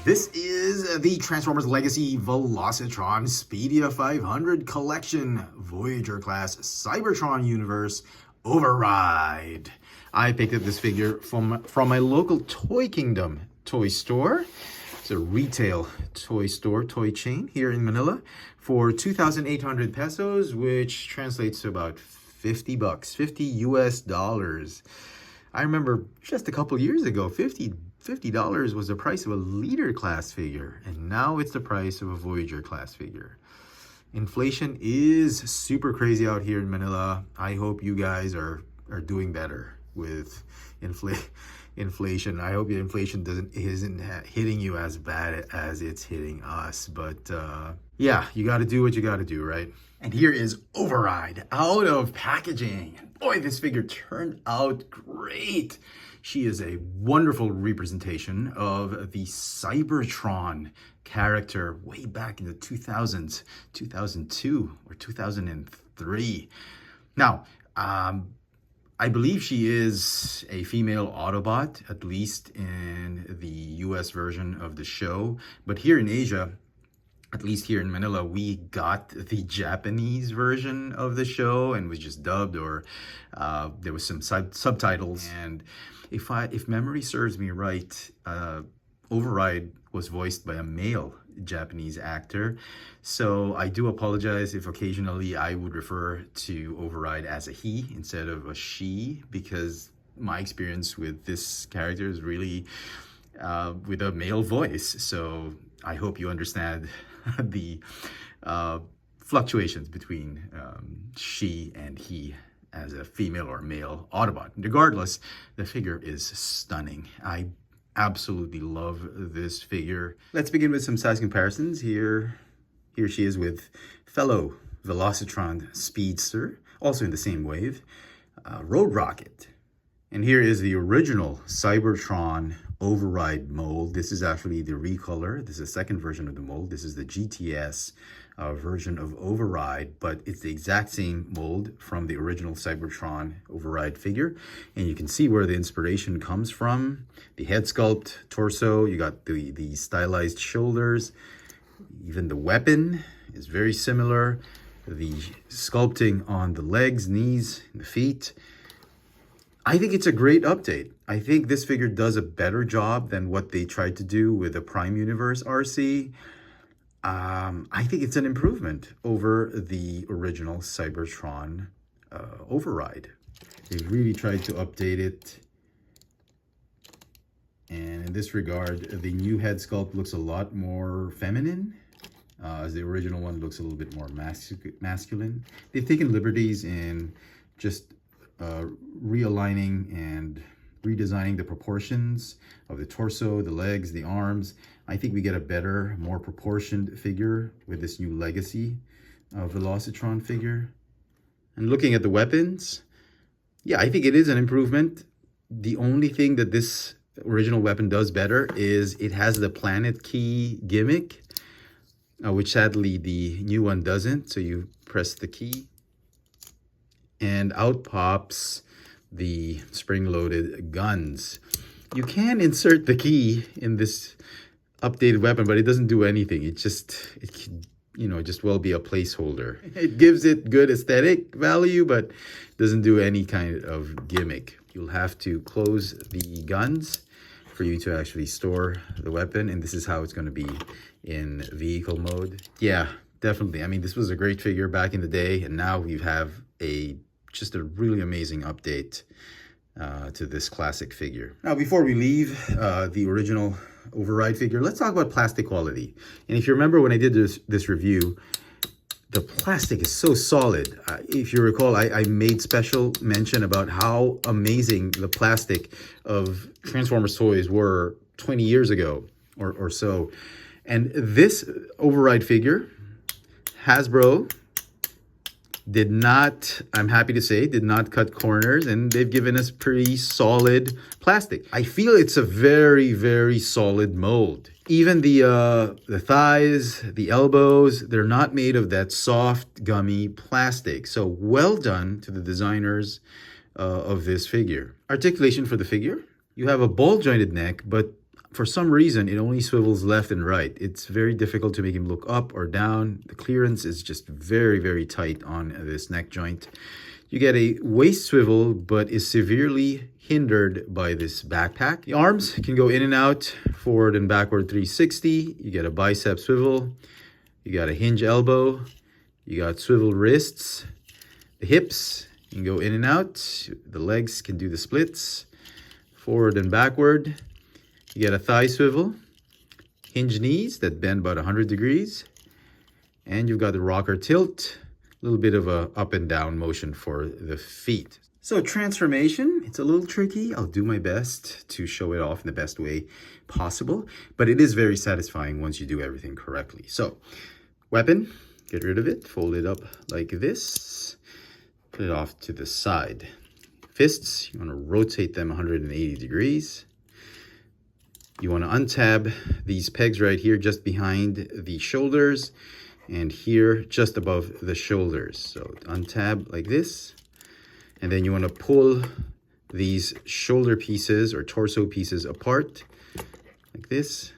This is the Transformers Legacy Velocitron Speedia 500 Collection Voyager class Cybertron universe Override. I picked up this figure from my local Toy Kingdom toy store. It's a retail toy store, toy chain here in Manila for 2,800 pesos, which translates to about 50 bucks, 50 US dollars. I remember just a couple years ago, $50 was the price of a leader class figure, and now it's the price of a Voyager class figure. Inflation is super crazy out here in Manila. I hope you guys are doing better with inflation. I hope the inflation isn't hitting you as bad as it's hitting us. But yeah, you got to do what you got to do, right? And here is Override out of packaging. Boy, this figure turned out great. She is a wonderful representation of the Cybertron character way back in the 2000s, 2002 or 2003. Now, I believe she is a female Autobot, at least in the US version of the show. But here in Asia, at least here in Manila, we got the Japanese version of the show and was just dubbed, or there was some subtitles. And if memory serves me right, Override was voiced by a male Japanese actor. So I do apologize if occasionally I would refer to Override as a he instead of a she, because my experience with this character is really with a male voice. So I hope you understand the fluctuations between she and he as a female or male Autobot. Regardless, the figure is stunning. I absolutely love this figure. Let's begin with some size comparisons. Here she is with fellow Velocitron Speedster, also in the same wave, Road Rocket. And here is the original Cybertron Override mold. This is actually the recolor. This is the second version of the mold. This is the GTS version of Override, but it's the exact same mold from the original Cybertron Override figure. And you can see where the inspiration comes from. The head sculpt, torso, you got the stylized shoulders. Even the weapon is very similar. The sculpting on the legs, knees, and the feet. I think it's a great update. I think this figure does a better job than what they tried to do with the Prime Universe RC. I think it's an improvement over the original Cybertron Override. They really tried to update it. And in this regard, the new head sculpt looks a lot more feminine, as the original one looks a little bit more masculine. They've taken liberties in just realigning and redesigning the proportions of the torso, the legs, the arms. I think we get a better, more proportioned figure with this new Legacy Velocitron figure. And looking at the weapons, yeah, I think it is an improvement. The only thing that this original weapon does better is it has the planet key gimmick, which sadly the new one doesn't. So you press the key and out pops the spring-loaded guns. You can insert the key in this updated weapon, but it doesn't do anything. It could, just well be a placeholder. It gives it good aesthetic value, but doesn't do any kind of gimmick. You'll have to close the guns for you to actually store the weapon, and this is how it's going to be in vehicle mode. Yeah, definitely. I mean, this was a great figure back in the day, and now we have just a really amazing update to this classic figure. Now, before we leave the original Override figure, let's talk about plastic quality. And if you remember when I did this review, the plastic is so solid. If you recall, I made special mention about how amazing the plastic of Transformers toys were 20 years ago or so. And this Override figure, Hasbro did not, I'm happy to say, did not cut corners, and they've given us pretty solid plastic. I feel it's a very, very solid mold. Even the thighs, the elbows, they're not made of that soft, gummy plastic. So well done to the designers of this figure. Articulation for the figure. You have a ball-jointed neck, but for some reason, it only swivels left and right. It's very difficult to make him look up or down. The clearance is just very, very tight on this neck joint. You get a waist swivel, but is severely hindered by this backpack. The arms can go in and out, forward and backward 360. You get a bicep swivel. You got a hinge elbow. You got swivel wrists. The hips can go in and out. The legs can do the splits, forward and backward. You get a thigh swivel, hinge knees that bend about 100 degrees, and you've got the rocker tilt, a little bit of a up and down motion for the feet. So transformation, it's a little tricky. I'll do my best to show it off in the best way possible, but it is very satisfying once you do everything correctly. So weapon, get rid of it, fold it up like this, put it off to the side. Fists, you want to rotate them 180 degrees. You want to untab these pegs right here just behind the shoulders and here just above the shoulders. So untab like this. And then you want to pull these shoulder pieces or torso pieces apart like this.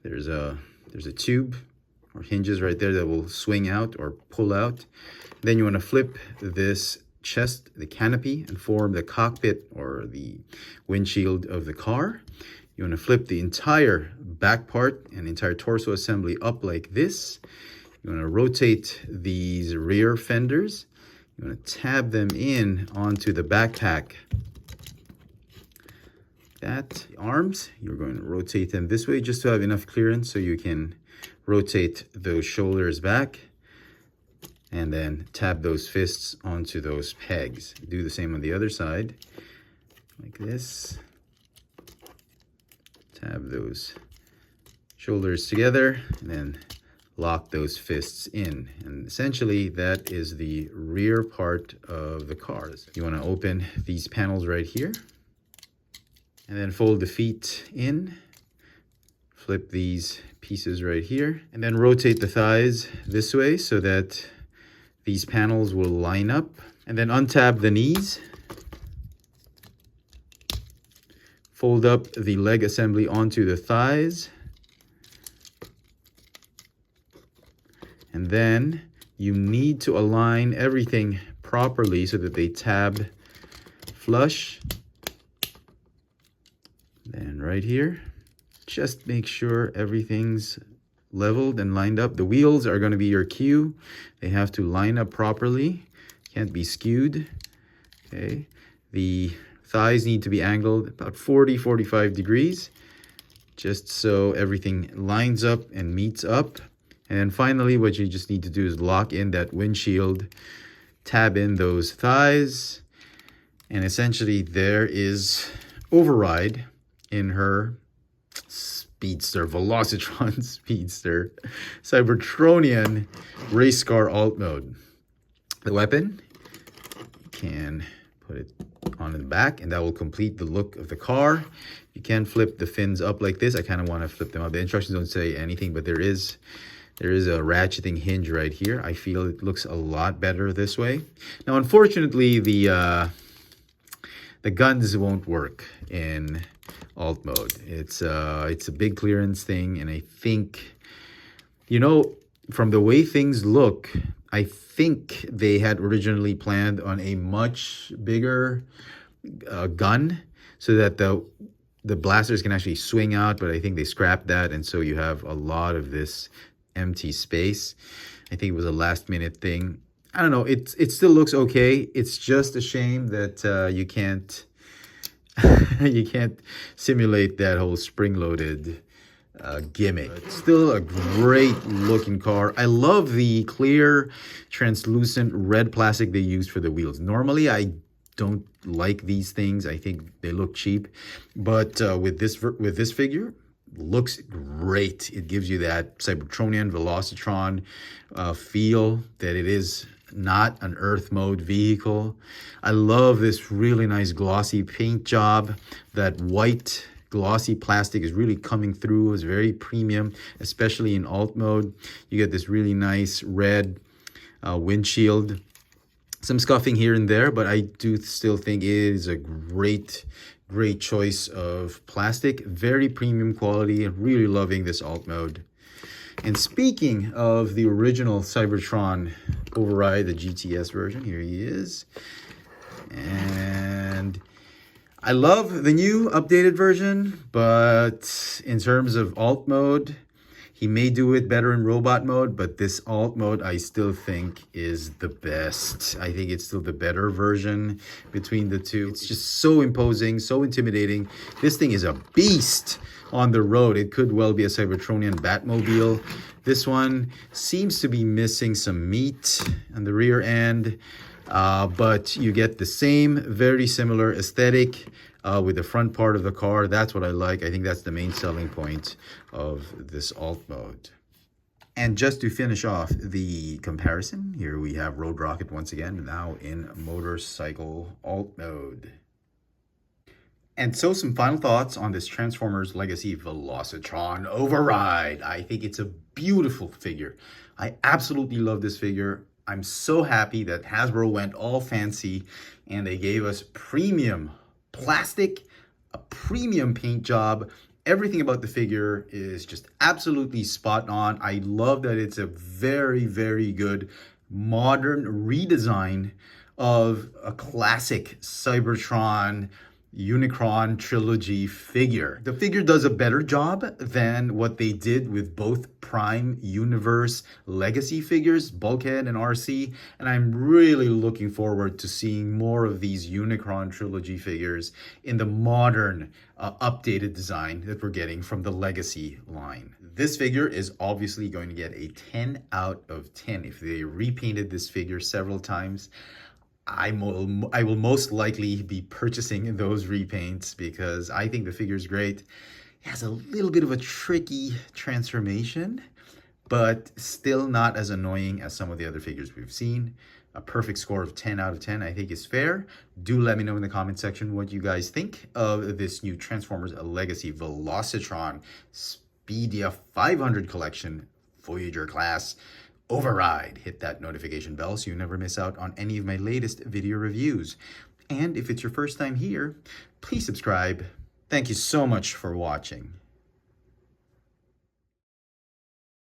There's a tube or hinges right there that will swing out or pull out. Then you want to flip this chest, the canopy, and form the cockpit or the windshield of the car. You want to flip the entire back part and entire torso assembly up like this. You want to rotate these rear fenders. You want to tab them in onto the backpack. The arms, you're going to rotate them this way just to have enough clearance so you can rotate those shoulders back. And then tab those fists onto those pegs. Do the same on the other side, like this. Tab those shoulders together and then lock those fists in. And essentially that is the rear part of the cars. You want to open these panels right here and then fold the feet in, flip these pieces right here, and then rotate the thighs this way so that these panels will line up, and then untab the knees. Fold up the leg assembly onto the thighs. And then you need to align everything properly so that they tab flush. Then right here, just make sure everything's leveled and lined up. The wheels are going to be your cue. They have to line up properly. Can't be skewed. Okay. The thighs need to be angled about 40-45 degrees, just so everything lines up and meets up. And then finally, what you just need to do is lock in that windshield, tab in those thighs, and essentially there is Override in her Speedster, Velocitron Speedster, Cybertronian race car alt mode. The weapon, you can put it on the back and that will complete the look of the car. You can flip the fins up like this. I kind of want to flip them up. The instructions don't say anything, but there is a ratcheting hinge right here. I feel it looks a lot better this way. Now, unfortunately, the guns won't work in alt mode. It's a big clearance thing, and I think, you know, from the way things look, I think they had originally planned on a much bigger gun so that the blasters can actually swing out, but I think they scrapped that, and so you have a lot of this empty space. I think it was a last minute thing. I don't know, it still looks okay. It's just a shame that you can't you can't simulate that whole spring-loaded gimmick. It's still a great looking car. I love the clear translucent red plastic they used for the wheels. Normally I don't like these things. I think they look cheap, but with this figure, looks great. It gives you that Cybertronian Velocitron feel that it is not an Earth mode vehicle. I love this really nice glossy paint job. That white glossy plastic is really coming through. It's very premium, especially in alt mode. You get this really nice red windshield. Some scuffing here and there, but I do still think it is a great choice of plastic. Very premium quality. Really loving this alt mode. And speaking of the original Cybertron Override, the GTS version, here he is. And I love the new updated version, but in terms of alt mode, he may do it better in robot mode, but this alt mode I still think is the best. I think it's still the better version between the two. It's just so imposing, so intimidating. This thing is a beast on the road. It could well be a Cybertronian Batmobile. This one seems to be missing some meat on the rear end, but you get the same very similar aesthetic with the front part of the car. That's what I like. I think that's the main selling point of this alt mode. And just to finish off the comparison, here we have Road Rocket once again, now in motorcycle alt mode. And so some final thoughts on this Transformers Legacy Velocitron Override. I think it's a beautiful figure. I absolutely love this figure. I'm so happy that Hasbro went all fancy and they gave us premium plastic, a premium paint job. Everything about the figure is just absolutely spot on. I love that it's a very, very good modern redesign of a classic Cybertron Unicron trilogy figure. The figure does a better job than what they did with both Prime Universe Legacy figures, Bulkhead and RC, and I'm really looking forward to seeing more of these Unicron trilogy figures in the modern updated design that we're getting from the Legacy line. This figure is obviously going to get a 10 out of 10. If they repainted this figure several times, I will most likely be purchasing those repaints because I think the figure is great. It has a little bit of a tricky transformation, but still not as annoying as some of the other figures we've seen. A perfect score of 10 out of 10 I think is fair. Do let me know in the comment section what you guys think of this new Transformers Legacy Velocitron Speedia 500 collection Voyager class Override. Hit that notification bell so you never miss out on any of my latest video reviews. And if it's your first time here, please subscribe. Thank you so much for watching.